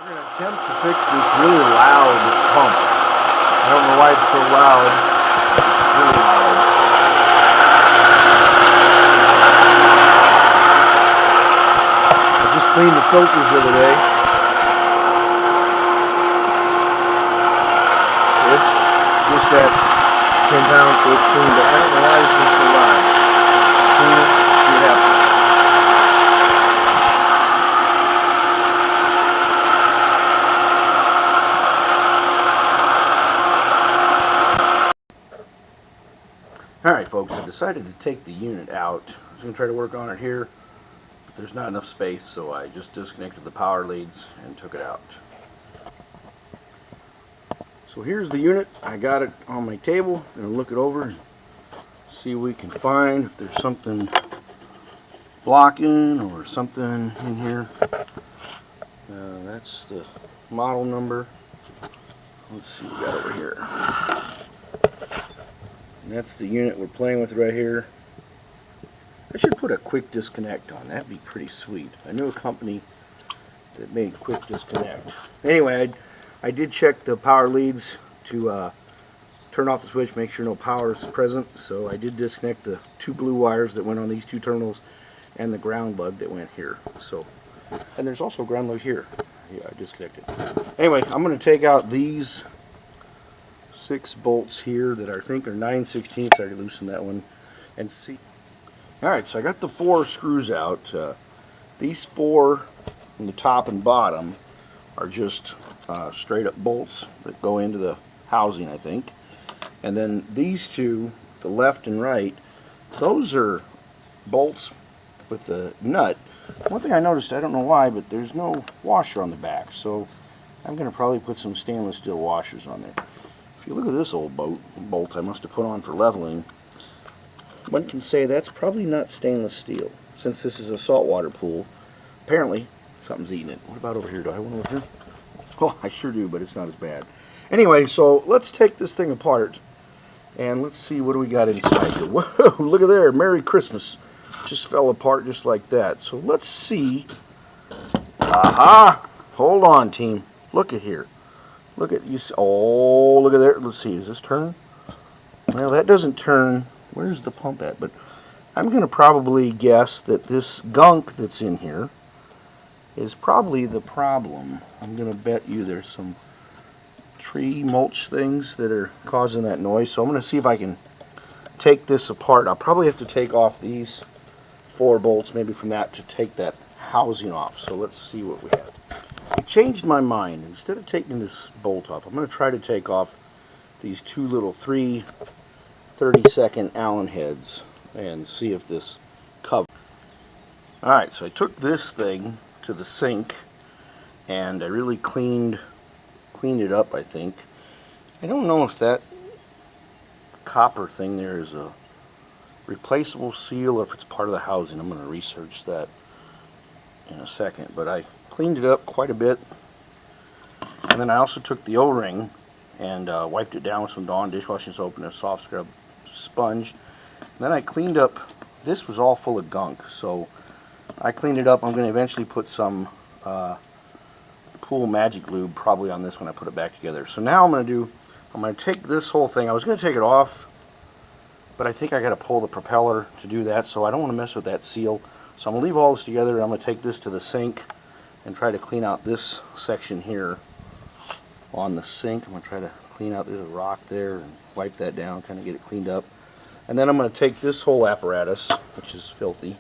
We're going to attempt to fix this really loud pump. I don't know why it's so loud. It's really loud. I just cleaned the filters the other day. It's just at 10 pounds, so it's clean, but I don't know why this thing's so loud. Clean it, see what happens. Alright folks, I decided to take the unit out. I was going to try to work on it here, but there's not enough space, so I just disconnected the power leads and took it out. So here's the unit. I got it on my table. I'm going to look it over and see what we can find, if there's something blocking or something in here. That's the model number. Let's see what we got over here. And that's the unit we're playing with right here. I should put a quick disconnect on. That'd be pretty sweet. I knew a company that made quick disconnect. Anyway, I did check the power leads to turn off the switch, make sure no power is present. So I did disconnect the two blue wires that went on these two terminals and the ground lug that went here. So, and there's also a ground lug here. Yeah, I disconnected. Anyway, I'm going to take out these 6 bolts here that I think are 9/16. I already loosened that one, and see. Alright, so I got the 4 screws out. These 4 on the top and bottom are just straight up bolts that go into the housing, I think. And then these 2, the left and right, those are bolts with the nut. One thing I noticed, I don't know why, but there's no washer on the back, so I'm going to probably put some stainless steel washers on there. If you look at this old bolt I must have put on for leveling, one can say that's probably not stainless steel. Since this is a saltwater pool, apparently something's eating it. What about over here? Do I have one over here? Oh, I sure do, but it's not as bad. Anyway, so let's take this thing apart and let's see what do we got inside here. Whoa, look at there. Merry Christmas. Just fell apart just like that. So let's see. Aha! Hold on, team. Look at here. Look at you. Oh, look at there. Let's see. Does this turn? Well, that doesn't turn. Where's the pump at? But I'm going to probably guess that this gunk that's in here is probably the problem. I'm going to bet you there's some tree mulch things that are causing that noise. So I'm going to see if I can take this apart. I'll probably have to take off these 4 bolts maybe from that to take that housing off. So let's see what we have. I changed my mind. Instead of taking this bolt off, I'm going to try to take off these 2 little 3 30-second Allen heads and see if this covers. Alright, so I took this thing to the sink and I really cleaned it up, I think. I don't know if that copper thing there is a replaceable seal or if it's part of the housing. I'm going to research that in a second, but I cleaned it up quite a bit. And then I also took the O-ring and wiped it down with some Dawn dishwashing soap and a soft scrub sponge. And then I cleaned up, this was all full of gunk, so I cleaned it up. I'm going to eventually put some Pool Magic Lube probably on this when I put it back together. So now I'm going to take this whole thing. I was going to take it off, but I think I got to pull the propeller to do that, so I don't want to mess with that seal. So I'm going to leave all this together and I'm going to take this to the sink and try to clean out this section here on the sink. I'm going to try to clean out, there's a rock there, and wipe that down, kind of get it cleaned up. And then I'm going to take this whole apparatus, which is filthy.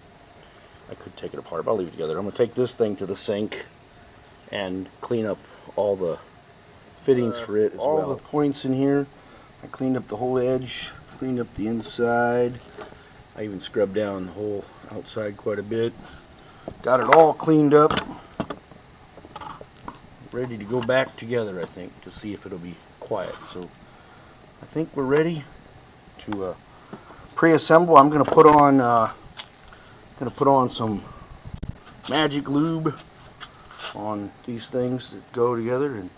I could take it apart, but I'll leave it together. I'm going to take this thing to the sink and clean up all the fittings for it as well. All the points in here, I cleaned up the whole edge, cleaned up the inside. I even scrubbed down the whole outside quite a bit. Got it all cleaned up. Ready to go back together, I think, to see if it'll be quiet. So I think we're ready to pre-assemble. I'm going to put on some Magic Lube on these things that go together. And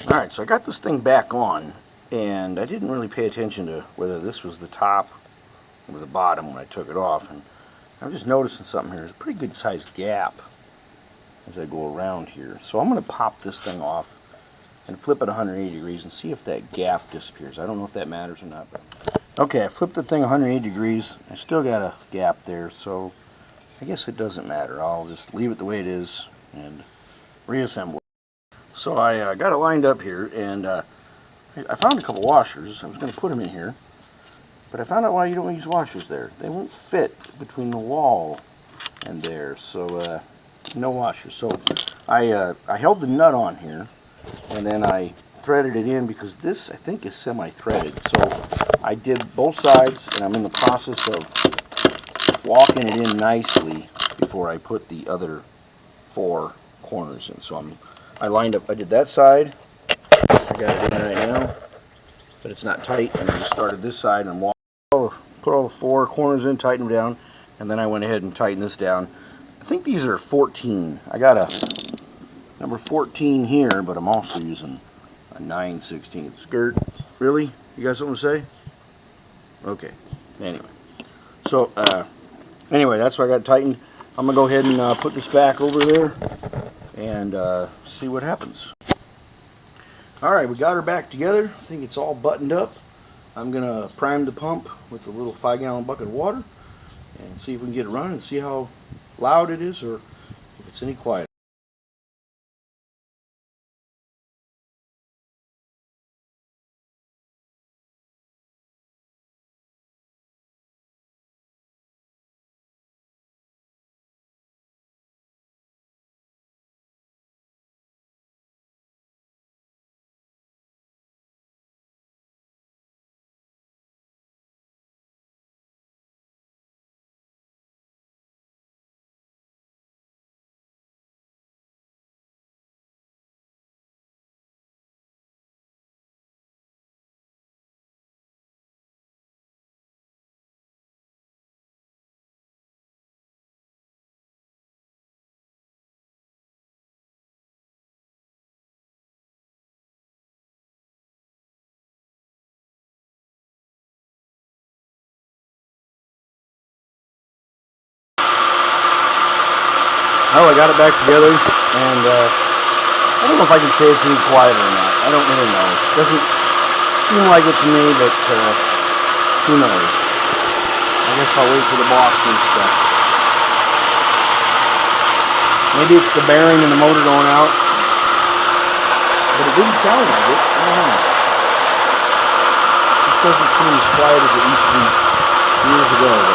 all right, so I got this thing back on, and I didn't really pay attention to whether this was the top or the bottom when I took it off. And I'm just noticing something here. There's a pretty good sized gap as I go around here. So I'm going to pop this thing off and flip it 180 degrees and see if that gap disappears. I don't know if that matters or not. But okay, I flipped the thing 180 degrees. I still got a gap there, so I guess it doesn't matter. I'll just leave it the way it is and reassemble it. So I got it lined up here, and I found a couple washers. I was going to put them in here, but I found out why you don't use washers there. They won't fit between the wall and there, so no washers. So I held the nut on here, and then I threaded it in because this, I think, is semi-threaded. So I did both sides, and I'm in the process of walking it in nicely before I put the other 4 corners in. So I lined up, I did that side, I got it in right now, but it's not tight, and I just started this side and put all the 4 corners in, tightened them down, and then I went ahead and tightened this down. I think these are 14. I got a number 14 here, but I'm also using a 9/16 skirt. Really? You got something to say? Okay. Anyway. So, anyway, that's why I got it tightened. I'm going to go ahead and put this back over there and see what happens. Alright, we got her back together. I think it's all buttoned up. I'm going to prime the pump with a little 5-gallon bucket of water and see if we can get it running and see how loud it is or if it's any quieter. Well, I got it back together, and I don't know if I can say it's any quieter or not. I don't really know. It doesn't seem like it to me, but who knows? I guess I'll wait for the boss to inspect. Maybe it's the bearing and the motor going out, but it didn't sound like it. I don't know. It just doesn't seem as quiet as it used to be years ago.